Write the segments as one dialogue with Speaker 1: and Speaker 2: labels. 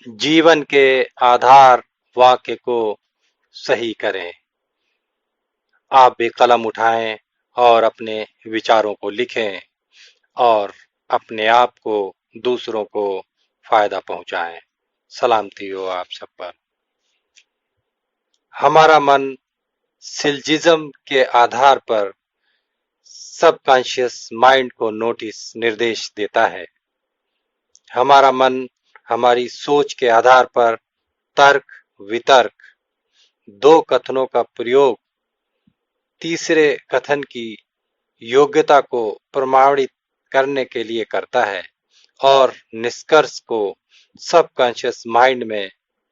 Speaker 1: जीवन के आधार वाक्य को सही करें। आप भी कलम उठाएं और अपने विचारों को लिखें और अपने आप को दूसरों को फायदा पहुंचाएं। सलामती हो आप सब पर। हमारा मन सिल्जिज्म के आधार पर सबकॉन्शियस माइंड को नोटिस निर्देश देता है। हमारा मन हमारी सोच के आधार पर तर्क वितर्क दो कथनों का प्रयोग तीसरे कथन की योग्यता को प्रमाणित करने के लिए करता है और निष्कर्ष को सबकॉन्शियस माइंड में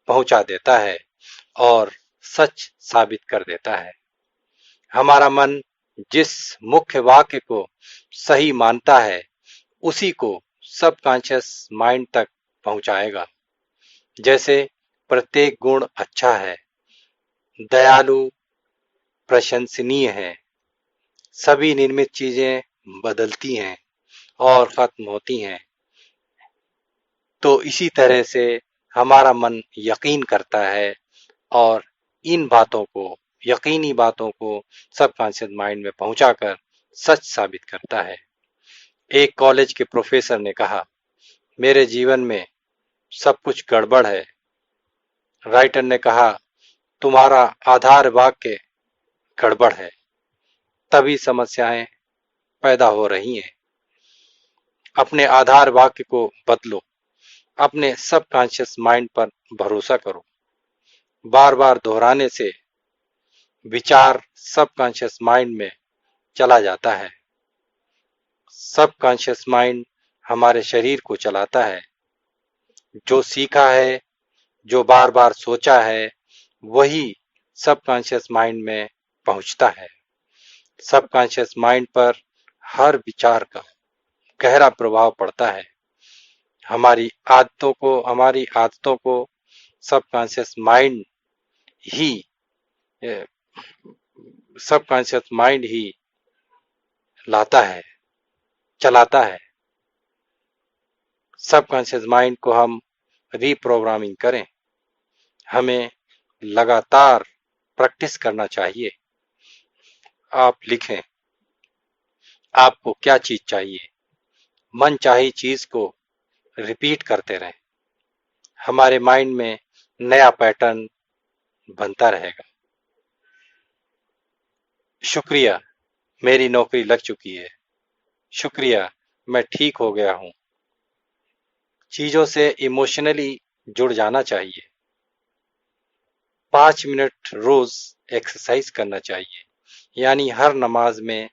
Speaker 1: पहुंचा देता है और सच साबित कर देता है। हमारा मन जिस मुख्य वाक्य को सही मानता है उसी को सबकॉन्शियस माइंड तक पहुंचाएगा। जैसे प्रत्येक गुण अच्छा है, दयालु, प्रशंसनीय है, सभी निर्मित चीजें बदलती हैं और खत्म होती हैं, तो इसी तरह से हमारा मन यकीन करता है और इन बातों को, यकीनी बातों को सबकॉन्शियस माइंड में पहुंचाकर सच साबित करता है। एक कॉलेज के प्रोफेसर ने कहा, मेरे जीवन में सब कुछ गड़बड़ है। राइटर ने कहा, तुम्हारा आधार वाक्य गड़बड़ है, तभी समस्याएं पैदा हो रही हैं। अपने आधार वाक्य को बदलो, अपने सबकॉन्शियस माइंड पर भरोसा करो। बार बार दोहराने से विचार सबकॉन्शियस माइंड में चला जाता है। सबकॉन्शियस माइंड हमारे शरीर को चलाता है। जो सीखा है, जो बार बार सोचा है, वही सबकॉन्शियस माइंड में पहुंचता है। सबकॉन्शियस माइंड पर हर विचार का गहरा प्रभाव पड़ता है। हमारी आदतों को सबकॉन्शियस माइंड ही सबकॉन्शियस माइंड ही लाता है, चलाता है। सबकॉन्शियस माइंड को हम रीप्रोग्रामिंग करें। हमें लगातार प्रैक्टिस करना चाहिए। आप लिखें, आपको क्या चीज चाहिए। मन चाही चीज को रिपीट करते रहें। हमारे माइंड में नया पैटर्न बनता रहेगा। शुक्रिया, मेरी नौकरी लग चुकी है। शुक्रिया, मैं ठीक हो गया हूं। चीजों से इमोशनली जुड़ जाना चाहिए। 5 मिनट रोज एक्सरसाइज करना चाहिए, यानी हर नमाज में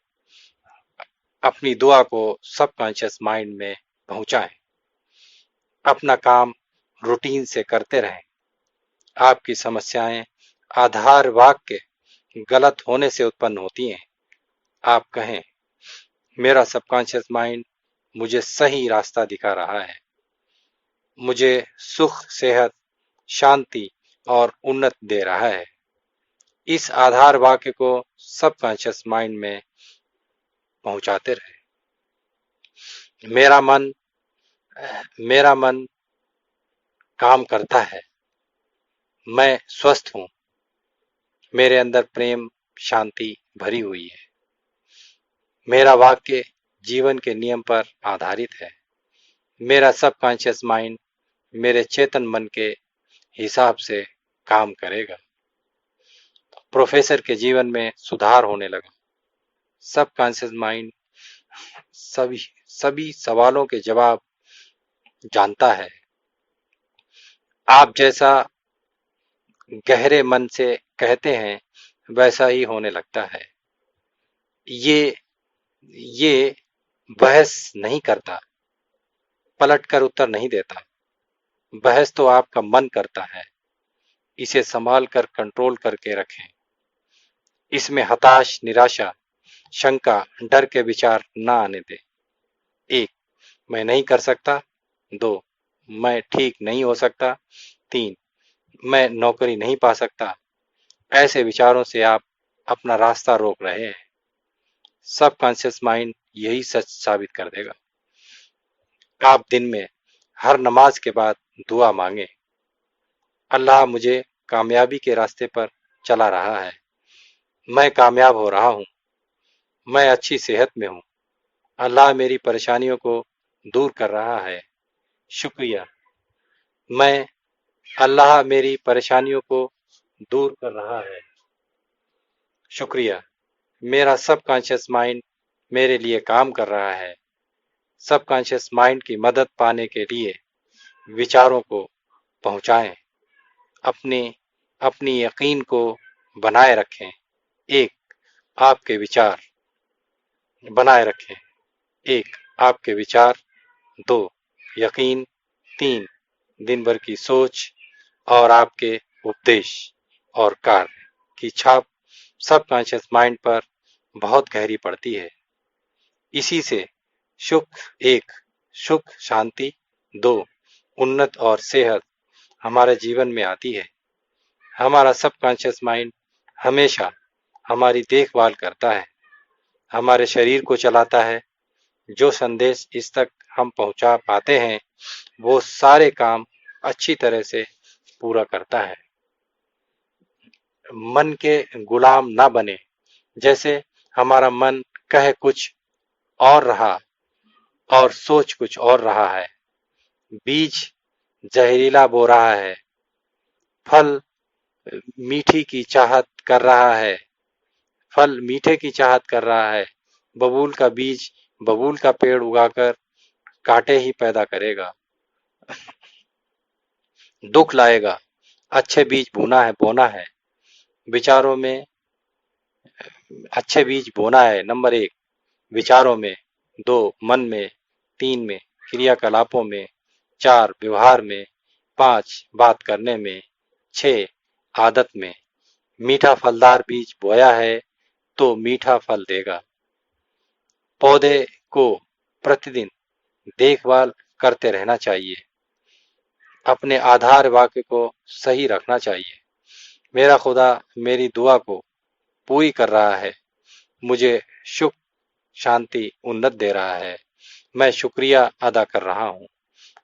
Speaker 1: अपनी दुआ को सबकॉन्शियस माइंड में पहुंचाएं। अपना काम रूटीन से करते रहें। आपकी समस्याएं आधार वाक्य गलत होने से उत्पन्न होती हैं। आप कहें, मेरा सबकॉन्शियस माइंड मुझे सही रास्ता दिखा रहा है, मुझे सुख, सेहत, शांति और उन्नति दे रहा है। इस आधार वाक्य को सबकॉन्शियस माइंड में पहुंचाते रहे। मेरा मन काम करता है, मैं स्वस्थ हूं, मेरे अंदर प्रेम शांति भरी हुई है। मेरा वाक्य जीवन के नियम पर आधारित है। मेरा सबकॉन्शियस माइंड मेरे चेतन मन के हिसाब से काम करेगा। प्रोफेसर के जीवन में सुधार होने लगा। सबकॉन्शियस माइंड सभी सभी सवालों के जवाब जानता है। आप जैसा गहरे मन से कहते हैं वैसा ही होने लगता है। ये बहस नहीं करता, पलटकर उत्तर नहीं देता। बहस तो आपका मन करता है। इसे संभाल कर कंट्रोल करके रखें। इसमें हताश, निराशा, शंका, डर के विचार ना आने दें। 1, मैं नहीं कर सकता। 2, मैं ठीक नहीं हो सकता। 3, मैं नौकरी नहीं पा सकता। ऐसे विचारों से आप अपना रास्ता रोक रहे हैं। सबकॉन्शियस माइंड यही सच साबित कर देगा। आप दिन में हर नमाज के बाद दुआ मांगे। अल्लाह मुझे कामयाबी के रास्ते पर चला रहा है। मैं कामयाब हो रहा हूँ। मैं अच्छी सेहत में हूँ। अल्लाह मेरी परेशानियों को दूर कर रहा है। शुक्रिया। मैं अल्लाह मेरी परेशानियों को दूर कर रहा है। शुक्रिया। मेरा सबकॉन्शियस माइंड मेरे लिए काम कर रहा है। सबकॉन्शियस माइंड की मदद पाने के लिए विचारों को पहुंचाएं। अपने अपनी यकीन को बनाए रखें। एक, आपके विचार बनाए रखें। एक, आपके विचार। दो, यकीन। तीन, दिन भर की सोच और आपके उपदेश और कार्य की छाप सबकॉन्शियस माइंड पर बहुत गहरी पड़ती है। इसी से सुख एक, सुख शांति। दो, उन्नत और सेहत हमारे जीवन में आती है। हमारा सबकॉन्शियस माइंड हमेशा हमारी देखभाल करता है, हमारे शरीर को चलाता है। जो संदेश इस तक हम पहुंचा पाते हैं वो सारे काम अच्छी तरह से पूरा करता है। मन के गुलाम ना बने। जैसे हमारा मन कहे कुछ और रहा और सोच कुछ और रहा है। बीज जहरीला बो रहा है, फल मीठी की चाहत कर रहा है। फल मीठे की चाहत कर रहा है। बबूल का बीज बबूल का पेड़ उगाकर कांटे ही पैदा करेगा, दुख लाएगा। अच्छे बीज बोना है। विचारों में अच्छे बीज बोना है। नंबर एक, विचारों में। दो, मन में। तीन में, क्रियाकलापों में। चार, व्यवहार में। पांच, बात करने में। छह, आदत में। मीठा फलदार बीज बोया है तो मीठा फल देगा। पौधे को प्रतिदिन देखभाल करते रहना चाहिए। अपने आधार वाक्य को सही रखना चाहिए। मेरा खुदा मेरी दुआ को पूरी कर रहा है। मुझे सुख शांति उन्नत दे रहा है। मैं शुक्रिया अदा कर रहा हूँ।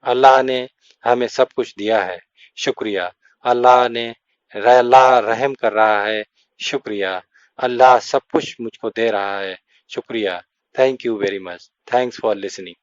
Speaker 1: अल्लाह ने हमें सब कुछ दिया है। शुक्रिया। अल्लाह रहम कर रहा है। शुक्रिया। अल्लाह सब कुछ मुझको दे रहा है। शुक्रिया। Thank you very much. Thanks for listening.